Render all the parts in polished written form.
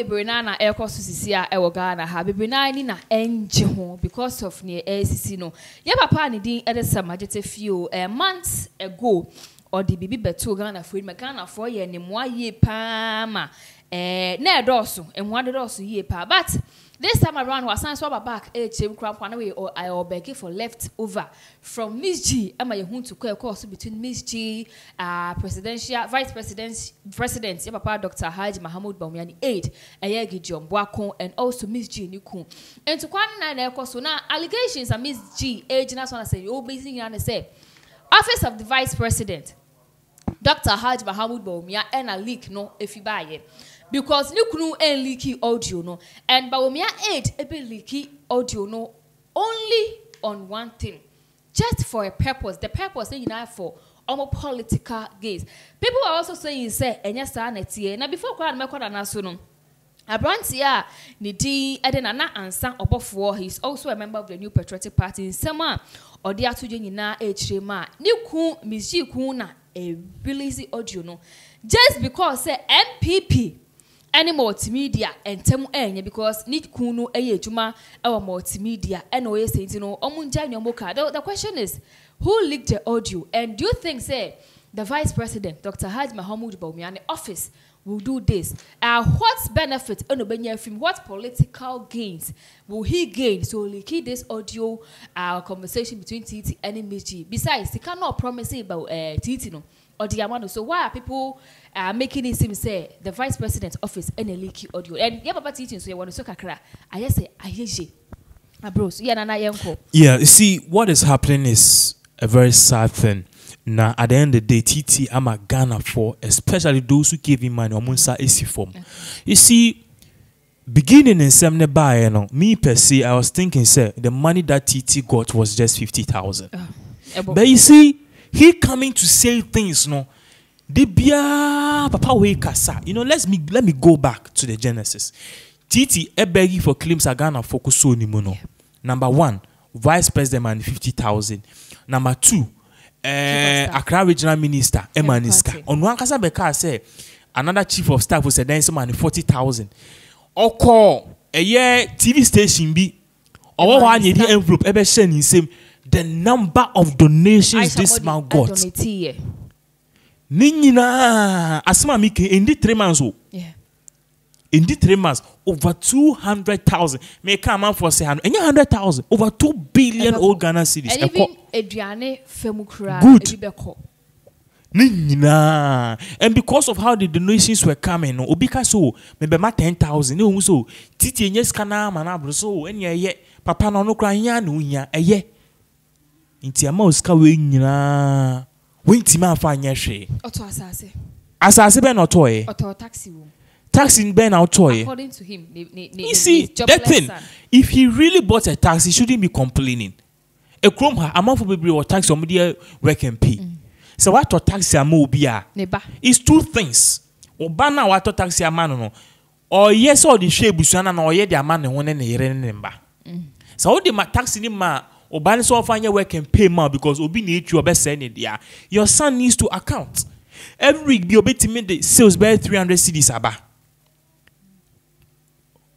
bebrina na aircross sisi a ewo Ghana ha bebrina ni na enje ho because of near ACC no ye papa ni din edesam agete fio months ago or the bibi beto Ghana for me Ghana for ye ni mo ye pa ma na edoso enwa edoso ye pa but this time around was science swap back chem crap one way or I beg for leftover from Miss G am I to course between Miss G presidential vice president papa Dr. Haji Mahamudu Bawumia aide Ayegi John Bwakon and also Miss G Niku and to one na so now allegations are Miss G age na so say you basically and say office of the vice president Dr. Haji Mahamudu Bawumia and a leak no if you buy it because Nikunu and leaky audio no and Bawumia aid ebe leaky audio no only on one thing just for a purpose the purpose you know for almost political gains. People are also saying say enya sa na tie na before kwa na mekoda na so no Abrantia Nidi Edenana Ansan Obofo, he's also a member of the New Patriotic Party in Sama or the Atujina Hrema. Niku Mizi Kuna a Billy audio no. Just because say MPP any multimedia and temu enye because need kunu eye juma our multimedia and we say you know omunja nyomoka. The question is who leaked the audio and do you think say the vice president Dr. Haji Mahamudu Bawumia the office will do this? What benefit from what political gains will he gain? So leaky this audio conversation between Titi and MG. Besides, he cannot promise about Titi no or the amount. So why are people making it seem say the vice president's office any leaky audio? And yeah, Papa Titi so you want to so kakra. I just say ayeje. Bros, yeah, you see what is happening is a very sad thing. Now, at the end of the day, TT, I'm a Ghana for, especially those who give him money or Munsa AC form. You see, beginning in Semneba, you know, me per se, I was thinking, sir, the money that TT got was just 50,000. But you see, he coming to say things, no, Debia Papa Wekasa. You know, let me go back to the genesis. TT begging for claims are Ghana focus so nimuno. Number one, vice president man 50,000. Number two. Accra regional minister Emaniska. On one kasa beka say another chief of staff who said then some 40,000. Or call a year TV station be or one year envelope ever sending same the number of donations this man got. Nina asma mike in the 3 months. Yeah. In the 3 months, over 200,000. May come out for say 100,000. Over 2 billion old Ghana cedis. And even Adriane Femukra. Good. Nina. And because of how the donations were coming, Obika so maybe ma 10,000. No so Titi nyes kana manabro so any ye papa no kra nya no nya eye. Inti ama oska we nyina. We ntima fa nya hwe. Oto asase. Asase be no to e. Oto taxi wo. Taxi Ben out toy. According to him, you see that thing. If he really bought a taxi, he shouldn't be complaining. A chrome ha amount for people or taxi or media work and pay. So what to taxi a mobia? It's two things. Or banner what to taxi a man no. Or yes, or the shape busana or ye the man one and a remember. So all the taxi ni ma or banner so find your work and pay more because obi need your best send it. Yeah, your son needs to account. Every week be obey me the sales by 300 cedis aba.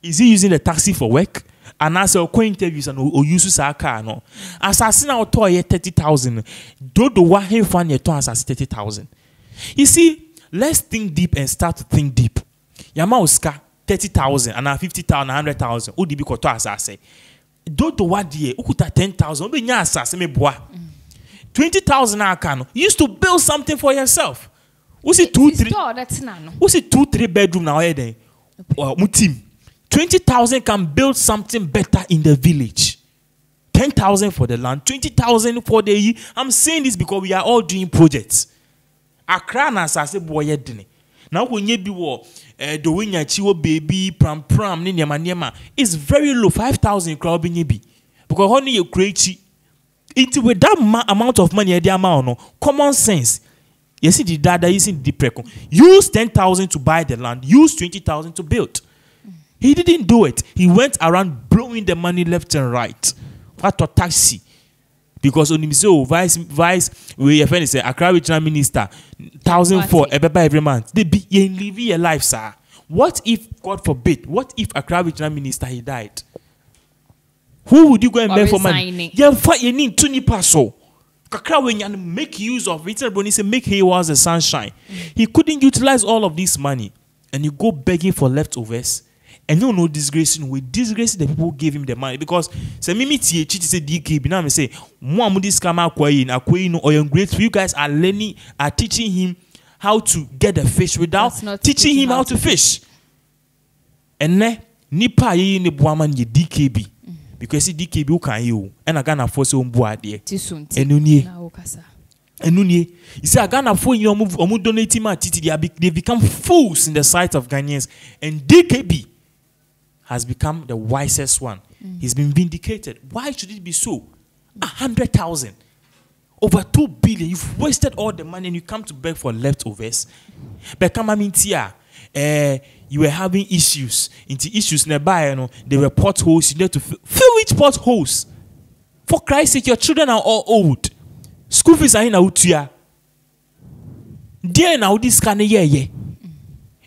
Is he using the taxi for work? And as a interviews and or use a car no. Assassin out toy 30,000. Do the one him find your to assassin 30,000. You see, let's think deep and start to think deep. Yama Oscar 30,000 and 50,000 100,000. Udi be to assassin. Do the what dear ukuta 10,000. Be nya assassin me boy. 20,000 akano. You used to build something for yourself. What's it 2-3? That's nano. What's it 2-3 bedroom now here? Mutim. 20,000 can build something better in the village. 10,000 for the land, 20,000 for the year. I'm saying this because we are all doing projects. Accra na sase boy dene. Now when you be the winya chiwo baby pram ni nyama is very low. 5,000 crowd be because only you create it with that amount of money the amount no common sense. You see the data using the precon. Use 10,000 to buy the land. Use 20,000 to build. He didn't do it. He went around blowing the money left and right. What a taxi. Because on him so vice we friend say Accra regional minister 1,000 for every month. They be living a life, sir. What if, God forbid, what if a crowd regional minister he died? Who would you go and beg for money? Yeah, fight you need 2 so. Kakra when you make use of it, when say make hay was the sunshine. He couldn't utilize all of this money, and you go begging for leftovers, and you know disgracing with disgrace the people who gave him the money because say mimi tie cheat say DK now me say mo amudi scam akwayi no or grateful. You guys are learning, are teaching him how to get the fish without teaching him how to fish. And ne nipa ye ne boaman ye DKB. Because see DKB who can you and I gonna force on board there. You see, I gonna for you omu donating my titi. They become fools in the sight of Ghanaians, and DKB has become the wisest one. He's been vindicated. Why should it be so? 100,000, over 2 billion. You've wasted all the money, and you come to beg for leftovers. But come on, you were having issues. Into issues nearby, you know, there were potholes. You need to fill which potholes. For Christ's sake, your children are all old. School fees are in Autia. There now this kind of year.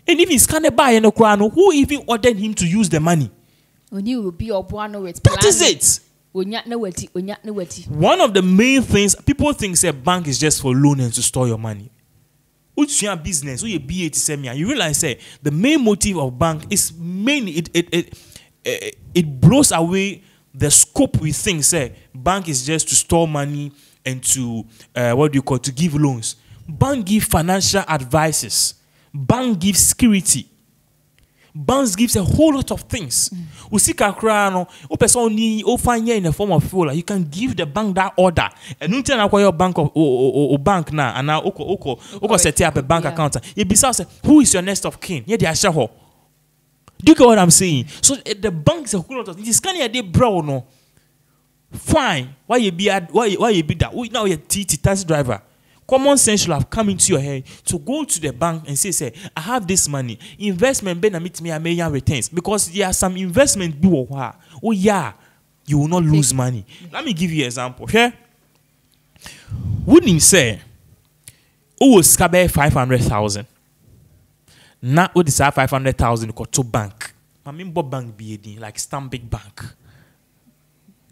And if he's kind of buy no crown, who even ordered him to use the money? That is it. One of the main things people think a bank is just for loan and to store your money. What's your business? Who you BA you realize the main motive of bank is mainly it blows away the scope we think bank is just to store money and to to give loans. Bank give financial advices. Bank gives security. Banks gives a whole lot of things. We see Kakrano, in the form of fuel. You can give the bank that order. And you tell your bank or bank now, and now set up a bank account. You be who is your next of kin? Yeah, they are sure. Do you get what I'm saying? So the banks a whole lot of things. This kind of day, bro, no. Fine. Why you be that? Now you're taxi driver. Common sense should have come into your head to go to the bank and say, I have this money. Investment, Ben, meet me, I may returns. Because there are some investment, oh yeah, you will not lose money. Let me give you an example. Here, wouldn't him say, oh, scabe 500,000. Now, what is that 500,000 go to bank? I mean, bank be like Stanbic Bank.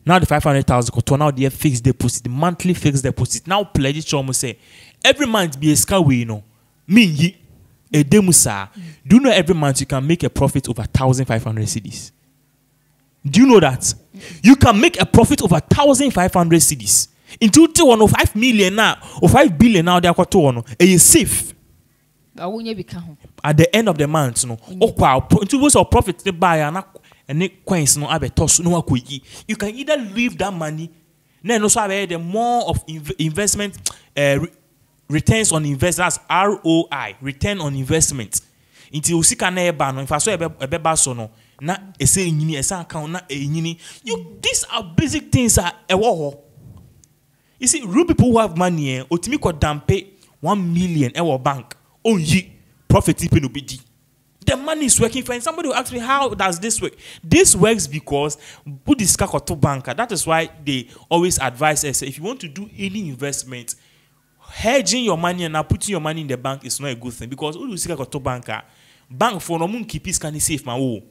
Now the 500,000 go to now the fixed deposit, the monthly fixed deposit. Now pledge chomo say every month be a scawe, you know. Me a demusa. Do you know every month you can make a profit over 1,500 cedis? Do you know that? You can make a profit over 1,500 cedis. Into 5 million now or 5 billion now they are got to you safe. At the end of the month, no. Into what's our profit to buy and coins no you can either leave that money, then also have the more of investment returns on investment, that's ROI, return on investment. Until you see can if I saw a beba so no, na a say in a account, na a these are basic things are a war. You see, real people who have money, Otimiko dampe 1 million our bank. Oh ye profit be. The money is working fine. Somebody will ask me, how does this work? This works because banker. That is why they always advise us, if you want to do any investment, hedging your money and now putting your money in the bank is not a good thing. Because banker, bank for no keep is can safe my oh.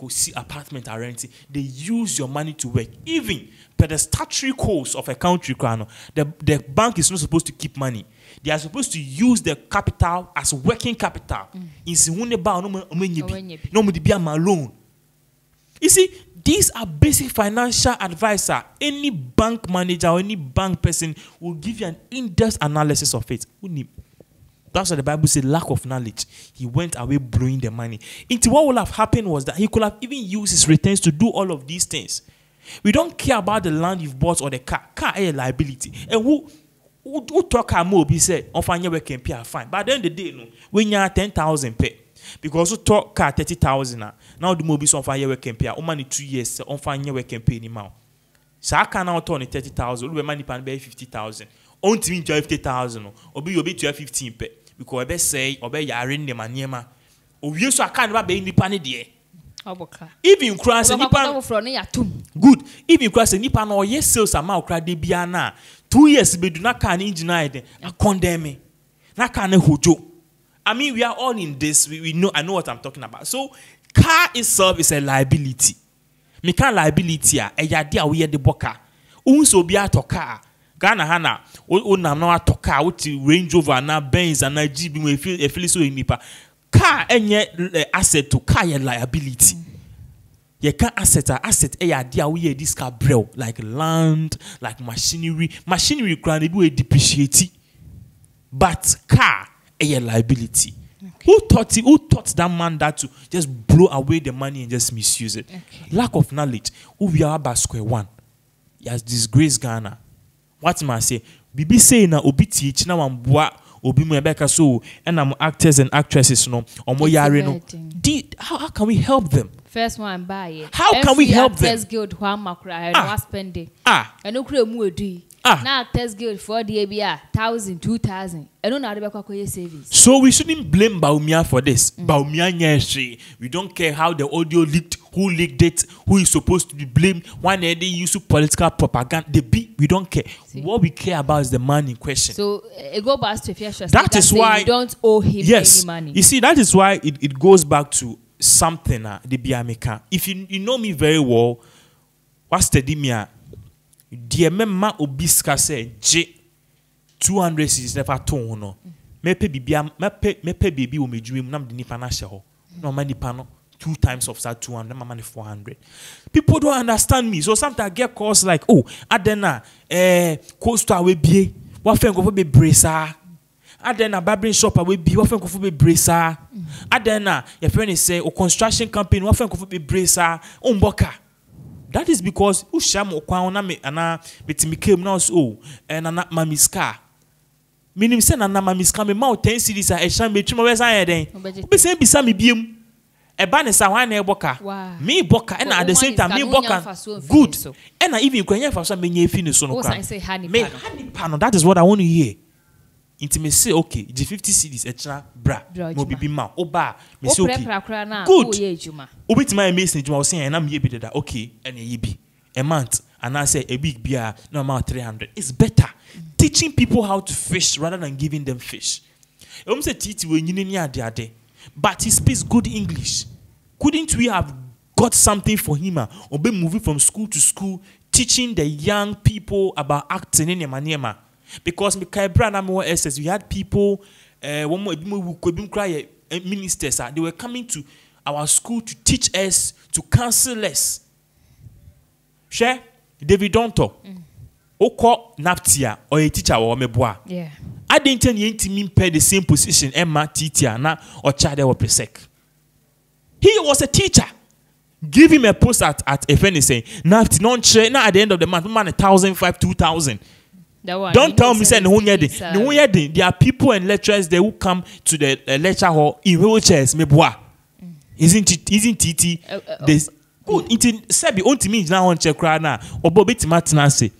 See apartment are renting. They use your money to work. Even per the statutory codes of a country, the bank is not supposed to keep money. They are supposed to use the capital as working capital. You see, these are basic financial advisor. Any bank manager or any bank person will give you an in-depth analysis of it. That's what the Bible says, lack of knowledge. He went away blowing the money. Into what would have happened was that he could have even used his returns to do all of these things. We don't care about the land you've bought or the car. Car is a liability. And who talk more be said, on fine we can pay fine. But then the day, no, when you are 10,000 pay. Because you talk car 30,000 now the mobile on fine we can pay. Only 2 years on fine we can pay anymore. So I can now turn 30,000. We money pan pay 50,000. On to enjoy 50,000. Or be 15 pay. Because I best say, or be yarin the maniema. Or you so I can't be in the panny dear. If you cross a nipan, good. If you cross a nipan or yes, sales amount cry de biana. 2 years be do not can engineer a condemn me. Na can a hojo. I mean, we are all in this. We know. I know what I'm talking about. So, car itself is a liability. Me can liability a yade a we the boka. Unso be a to car. Ghana hana. O na na to car. O ti Range Rover na Benz na Jeep. We feel so in nipa. Car enye asset to car ye liability. You can asset a idea we this car bro like land, like machinery. Machinery can do depreciate. But car a liability. Okay. Who taught that man that to just blow away the money and just misuse it? Okay. Lack of knowledge. Who we are about square one. He has disgraced Ghana. What am I say? Bibi say na obi teach na wambua obi mu ebeka so and I'm actors and actresses no omo yare no. How can we help them? First one buy it. How can we help them? Actors Guild one makra no spend it. Eno kure mu edu. Na Actors Guild for the ABR 1,000 2,000. Eno na de bekwa savings. So we shouldn't blame Bawumia for this. Bawumia nyeshi. We don't care how the audio leaked, who leaked it, who is supposed to be blamed. When they use political propaganda, we don't care. See. What we care about is the man in question. So it goes back to fair. That is why you don't owe him any money. You see, that is why it goes back to something the biameka. If you know me very well, what's the dimia? Dear memma obiska say J 200 is never tone no. Mepe baby will me dream nam the nipa na sheho. No money pano 2 times of that 200, my money 400. People don't understand me. So sometimes I get calls like, oh, adena coastal we be what friend go be bracer. Adena barbering shop we be what friend go be bracer. Adena your friend is say o construction company what friend go be bracer. Umboka. That is because usham okwa na me ana betimi came now so and ana mamiska. Minim say na mamiska me ma 10 cedis a eham betwima we san yeden. Obi say bisa me biem. Eba ne sa wan na eboka. Me boka and at the same time me boka good. And even kwanya fa so menye fi ne so no kwa. Me honey pano, that is what I want to hear. Intimacy okay, the 50 cedis extra bra mo bibi ma oba me say okay. Good. Obi ti my amazing juma say na me be that okay and ye be a month and I say a big beer no amount 300. It's better teaching people how to fish rather than giving them fish. Say Titi we nyini ade but he speaks good English. Couldn't we have got something for him or be moving from school to school teaching the young people about acting in Maniema? Because we had people, ministers, they were coming to our school to teach us, to counsel us. Share David Donto, Oko Naptia, or a teacher or meboa. Yeah. I didn't tell you to pay the same position, Emma, Titiana, or Chade or Presec. He was a teacher. Give him a post at if anything. Nafti non share now at the end of the month, man 1,500, 2,000. Don't tell me say no one there are people and lecturers there who come to the lecture hall in wheelchairs meboa. Isn't it this good it sabi onti me na on check cry na obo betima tenase.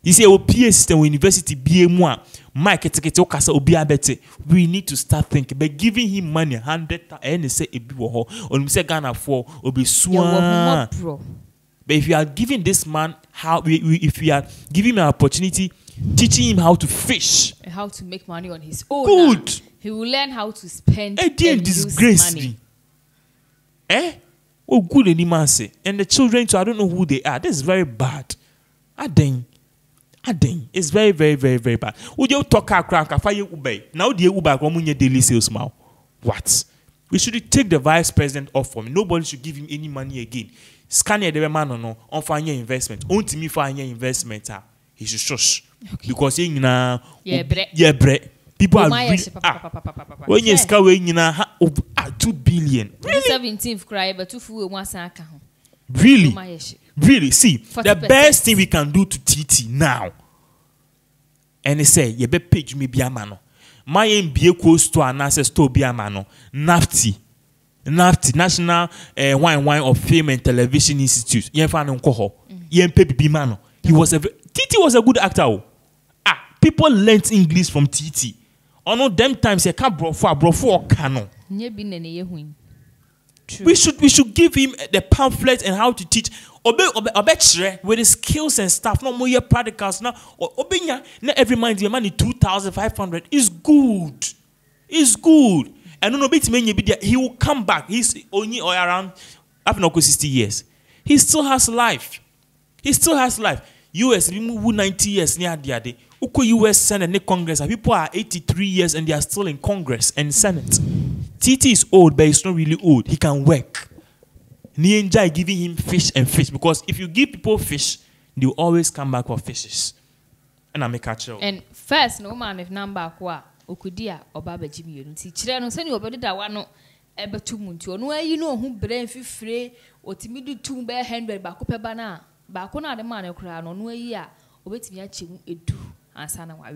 You see our PA system university BA1 Mike ticket okasa obi abete. We need to start thinking by giving him money 100 and say ebi wo ho onum say Ghana for obi swan. But if you are giving this man if we are giving him an opportunity, teaching him how to fish, and how to make money on his own, good. He will learn how to spend and disgrace use money. Oh, good any man say. And the children too, I don't know who they are. This is very bad. Adeng. It's very, very, very, very bad. Would you talk a fire Uber? Now the Uber come on your daily sales now. What? We should take the vice president off from him. Nobody should give him any money again. Scanning the man or no on fire investment. Only me for investment. He should shush. Okay. Because bre. People are when you scar weighing 2 billion. Really? 17th cry, but 2 full 1 sack. Really, see, the best thing we can do to TT now, and they say, you be page me be a mano. My MBA close to an access to be a mano. Nafti, National Wine of Film and Television Institute. Yen fan unkoho. Yen pepi be mano. He was TT was a good actor. People learnt English from TT. No them times you can't bro for canon. We should give him the pamphlet and how to teach. Obe with the skills and stuff. No more practicals now. Obenya every month the money 2,500 is good. It's good. And no bit he will come back. He's only around up 60 years. He still has life. He still has life. US, we move 90 years near the day. Uko US Senate and Congress. People are 83 years and they are still in Congress and Senate. TT is old, but he's not really old. He can work. Nienja giving him fish and fish, because if you give people fish, they will always come back for fishes. And I make a chill. And first, no man if number qua okudia or baba Jimmy. See, children, send you about that one. Ebe 2 months. No, you know who brain free or timid 2 bear handbag back up a banana. Back on the man, a crown, no year, or wait me a chim, a do, and son of my